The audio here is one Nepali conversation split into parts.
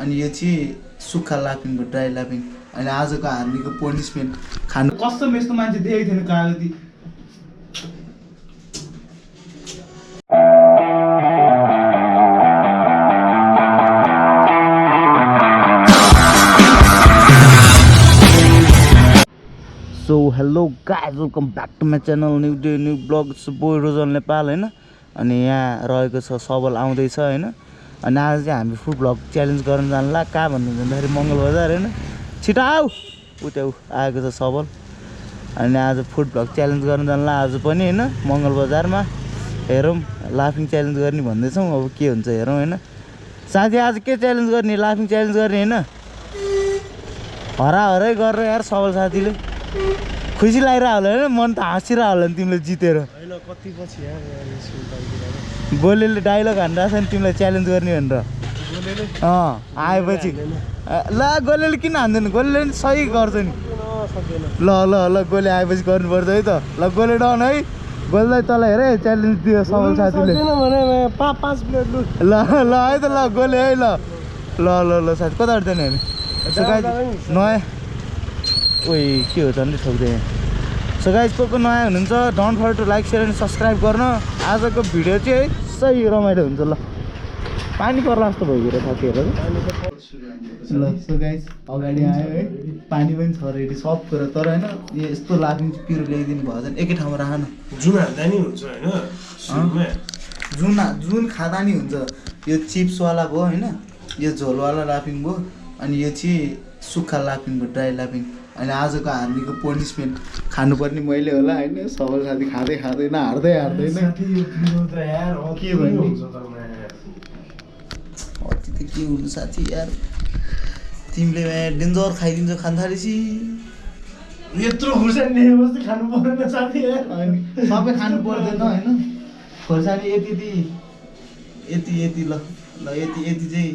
अनि यो चाहिँ सुक्खा लाफिङ भयो, ड्राई लाफिङ। अनि आजको हामीको पनिसमेन्ट खानु कस्तो यस्तो मान्छे देखेको थिएन कागती। So hello guys, welcome back to my channel, new day new blog. बोय रोजन नेपाल होइन। अनि यहाँ रहेको छ सबल आउँदैछ होइन। अनि आज चाहिँ हामी फुड ब्लग च्यालेन्ज गर्न जान्ला। कहाँ भन्नु भन्दाखेरि मङ्गल बजार होइन। छिटो आऊ उता आएको छ सबल। अनि आज फुड ब्लग च्यालेन्ज गर्न जान्ला आज पनि होइन, मङ्गल बजारमा। हेरौँ लाफिङ च्यालेन्ज गर्ने भन्दैछौँ, अब के हुन्छ हेरौँ होइन। साथी आज के च्यालेन्ज गर्ने? लाफिङ च्यालेन्ज गर्ने होइन। हराहरै गरेर यार सबल साथीले खुसी लागिरह होला होइन, मन त हाँसिरह होला नि तिमीले जितेर। गोलेले डाइलग हानिरहेको छ नि तिमीलाई च्यालेन्ज गर्ने भनेर। आएपछि ल गोलेले किन हान्दैन? गोलेले नि सही गर्छ नि। ल ल ल गोले आएपछि गर्नुपर्छ है त। ल गोले डन है। गोललाई तल हेर है च्यालेन्ज दियो सबल साथीले। ल ल है त ल गोले है। ल ल ल ल साथी कताबाट जाने हामी? नयाँ ओइ के हो झन्डै ठोक्दै। सो गाइज को नयाँ हुनुहुन्छ don't forget to like share and subscribe गर्न। आजको भिडियो चाहिँ सही रमाइलो हुन्छ। ल पानी पर्ला जस्तो भइगयो साथीहरू। ल सो गाइज अगाडि आयो है, पानी पनि छ रेडी सब कुरा। तर होइन यस्तो लाफिङ पिरो ल्याइदिनु भयो भने एकै ठाउँमा राख न। जुन हाल्दा नि हुन्छ होइन, जुन खाँदा नि हुन्छ। यो चिप्सवाला भयो होइन, यो झोलवाला लाफिङ भयो, अनि यो चाहिँ सुक्खा लाफिङ भयो, ड्राई लाफिङ। अनि आजको हामीको पनिसमेन्ट खानुपर्ने मैले होला होइन। सबल साथी खाँदै खाँदैन, हार्दैन के भन्नु अति त के हुनु साथी यार। तिमीले डेन्जर खाइदिन्छ खान थालेपछि। यत्रो खुर्सानी देखेपछि खानु पर्दैन साथी यार। अनि सबै खानु पर्दैन होइन। खोर्सानी यति यति ल ल यति चाहिँ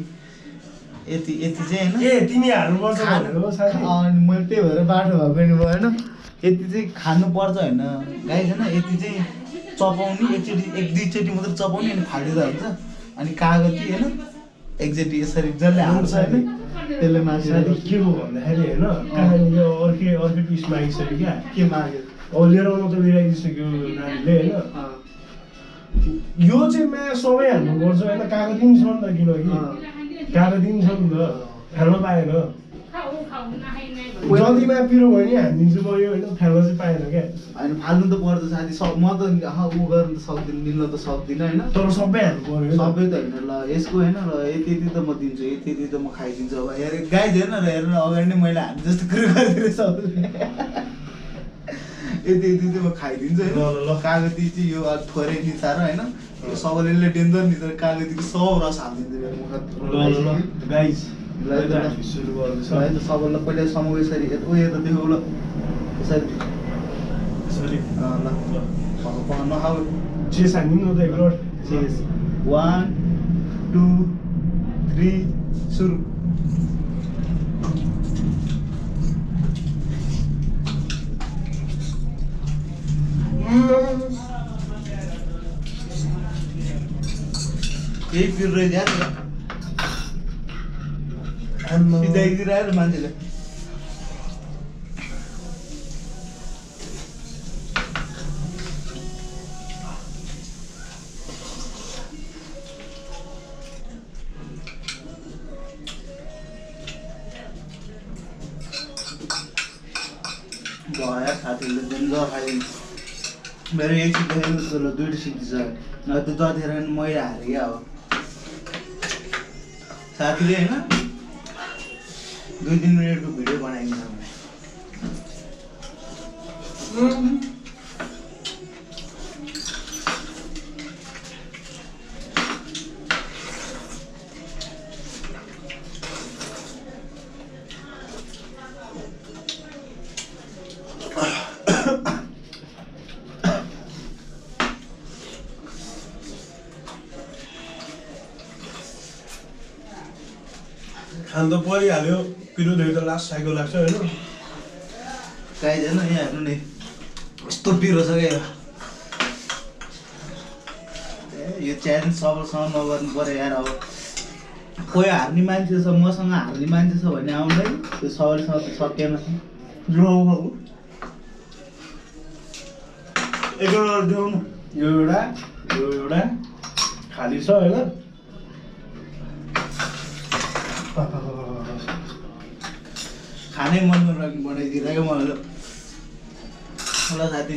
यति चाहिँ होइन। ए तिमी हाल्नुपर्छ भनेको साथी। अनि मैले त्यही भएर बाटो भएको नि भयो होइन। यति चाहिँ खानुपर्छ होइन गाइस होइन। यति चाहिँ चपाउने एकचोटि एक दुईचोटि मात्रै चपाउने अनि फालिदिँदा हुन्छ। अनि कागती होइन एकचोटि यसरी जसले हाल्छ होइन त्यसले माथि के हो भन्दाखेरि होइन, कहाँनिर अर्कै पिस मागिसक्यो क्या। के माग्यो? अब लिएर आउनु त लिएर आइदिइसक्यो नानीले होइन। यो चाहिँ म्या सबै हाल्नुपर्छ होइन। कागती पनि छ नि त, किनकि कागती पनि छ नि त, फाल्न पाएन। जल्दीमा पिरो भयो नि हानिदिन्छु भयो होइन, फाल्न चाहिँ पाएन क्या। होइन फाल्नु त पर्छ साथी। म त ऊ गर्नु त सक्दिनँ, मिल्न त सक्दिनँ होइन। तर सबै हाल्नु पर्यो सबै त होइन। ल यसको होइन ल यति त म दिन्छु, यति त म खाइदिन्छु। अब हेर गाइज हेर्न र हेर्न अगाडि नै मैले हात जस्तो कुरो गरिदिएँ सबैले। यति त म खाइदिन्छु होइन। ल कागती चाहिँ यो थोरै निचार होइन। यो सबैले डेन्जर निचार कागतीको सब रस हालिदिन्छु गाइज। सबैलाई पहिला समूह यसरी उयो त देखाउ ल यसरी ल नखाऊ। चेस हानिदिनु न त एक रोड। चेस 1 2 3 सुरु। यही पिर रहेछ यार। सिधाइदिएर आएर मान्छेले भयो यार। साथीहरूले डेन्जर खाइदिनु। मेरो एक सिट देखेको जस्तो ल दुईवटा सिट छ। न त जतिखेर मैले हारेँ क्या। अब साथीले होइन 2-3 मिनटको भिडियो बनाइदिन्छ मलाई। खान त परिहाल्यो, पिरो धोइ त लास्ट साइकल लाग्छ होइन। गाइज होइन यहाँ हेर्नु नि यस्तो पिरो छ क्या। यो च्यालेन्ज सबैसँग नगर्नु पऱ्यो यार। अब कोही हार्ने मान्छे छ मसँग हार्ने मान्छे छ भने आउँदैन त्यो सवालसँग त सकेन एउटा देऊ न यो एउटा खाली छ होइन खानै मन बनाइदिरहेको मलाई ल साथी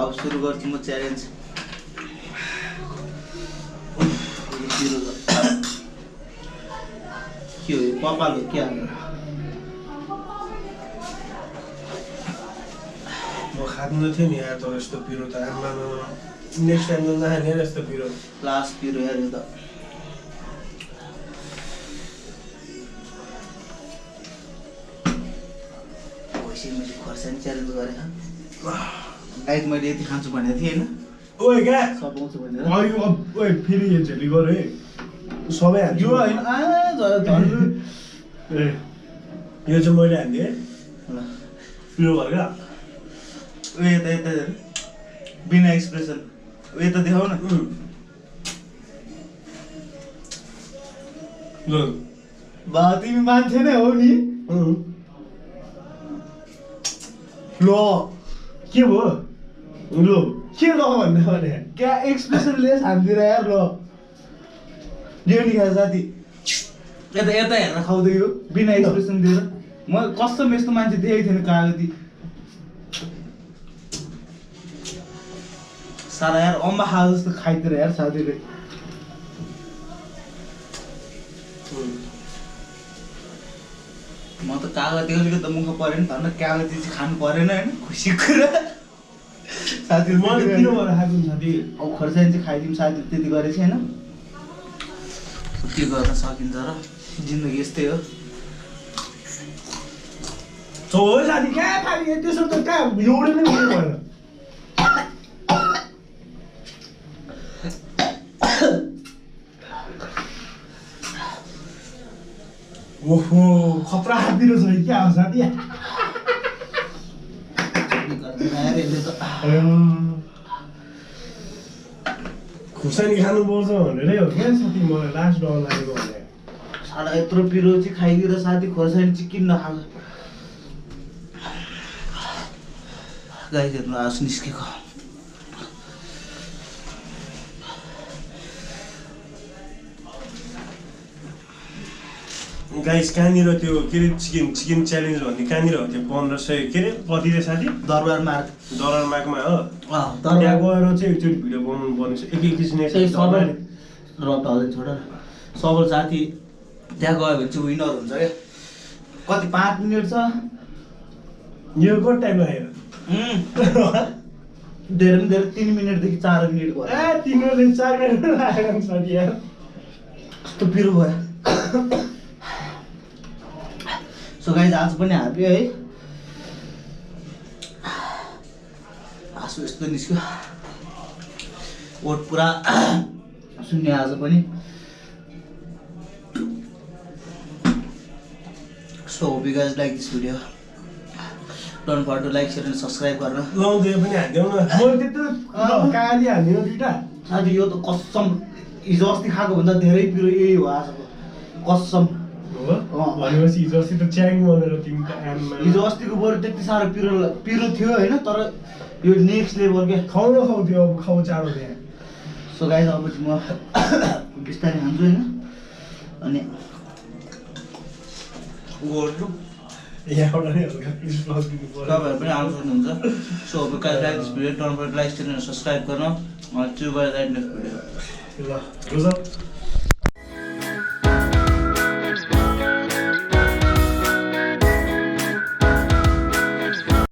अब सुरु गर्छु म च्यालेन्ज के हो कपाल हो क्या म खाँदैन थिएँ नि यार तर यस्तो पिरो त आमा नेक्स्ट टाइम त नखाने यस्तो पिरो लास्ट पिरो यार यो त मैले खोर्सानी च्यालेन्ज गरेँ गाइस मैले यति खान्छु भनेको थिएँ होइन ओए क्या सघाउँछु भनेर ओए फेरि यो झेली गर है सबै यो होइन ए यो चाहिँ मैले हालिदिएँ ल पिरो भयो क्या उयो यता बिना एक्सप्रेसन उयो त देखाउ न ल बा तिमी मान्छे नै हो नि ल के भयो ल के ल भन्ने क्या एक्सप्रेसन लेस हान्दिएर यार ल लियो नि खा साथी यता हेरेर खाउँदै हो बिना एक्सप्रेसन दिएर म कस्तो यस्तो मान्छे देखेको थिएन कागती सारा यार अम्बा खा जस्तो खाइदिएर यार साथीले म त कागती अलिकति मुख परेन भन्न कागती चाहिँ खानु परेन होइन खुसी कुरा साथी मैले पिरो भएर खाएको साथी अब खोर्सानी चाहिँ खाइदिउँ साथी त्यति गरेको छैन के गर्न सकिन्छ र जिन्दगी यस्तै हो साथी कहाँ खाने त्यसो त कहाँ एउटै नै पिरो भएन ओहो खतरा पिरो छ क्या हो साथी खुर्सानी खानुपर्छ भनेरै हो क्या साथी मलाई लास्ट डर लागेको भने साला यत्रो पिरो चाहिँ खाइदिएर साथी खोर्सानी चाहिँ किन नखाएको गाई हेर्नु आवाज निस्केको गाइस कहाँनिर त्यो के अरे चिकन च्यालेन्ज भन्ने कहाँनिर हो त्यो 1500 के अरे कति रे साथी दरबार मार्ग हो त्यहाँ गएर चाहिँ एकचोटि भिडियो बनाउनु पर्ने छ एक किसिम सबल साथी त्यहाँ गयो भने चाहिँ विनर हुन्छ क्या कति 5 मिनट छ यो कति टाइम लाग्यो धेरै 3 मिनटदेखि 4 मिनट भयो 3 मिनटदेखि 4 मिनट लाग्यो साथी यार कस्तो पिरो भयो सो गाइस आज पनि हाल्यो है आँसु यस्तो निस्क्यो ओठ पुरा शून्य आज पनि so hope you guys like this video don't forget to like share and subscribe गर्न लाउँदै पनि हाल्दियौ न मैले त्यत्रो काली हाल्दिनँ दुईटा साथी यो त कसम हिजो अस्ति खाएको भन्दा धेरै पिरो यही हो आजको कसम भनेपछि हिजो अस्ति त च्याङ भनेर तिमी त हिजो अस्तिको बरु त्यति साह्रो पिरो थियो होइन तर यो नेक्स्ट लेभल क्या खाउ त्यो अब खाउ चाँडो त्यहाँ सो गाइस अब चाहिँ म बिस्तारै खान्छु होइन अनि गर्छु यहाँबाट नै हल्का प्लिज ब्लग दिनु पर्यो तपाईँहरू पनि आउनु सक्नुहुन्छ सो अब guys like this video don't forget like share and subscribe गर्न ट्यु बाई नेक्स्ट भिडियो ल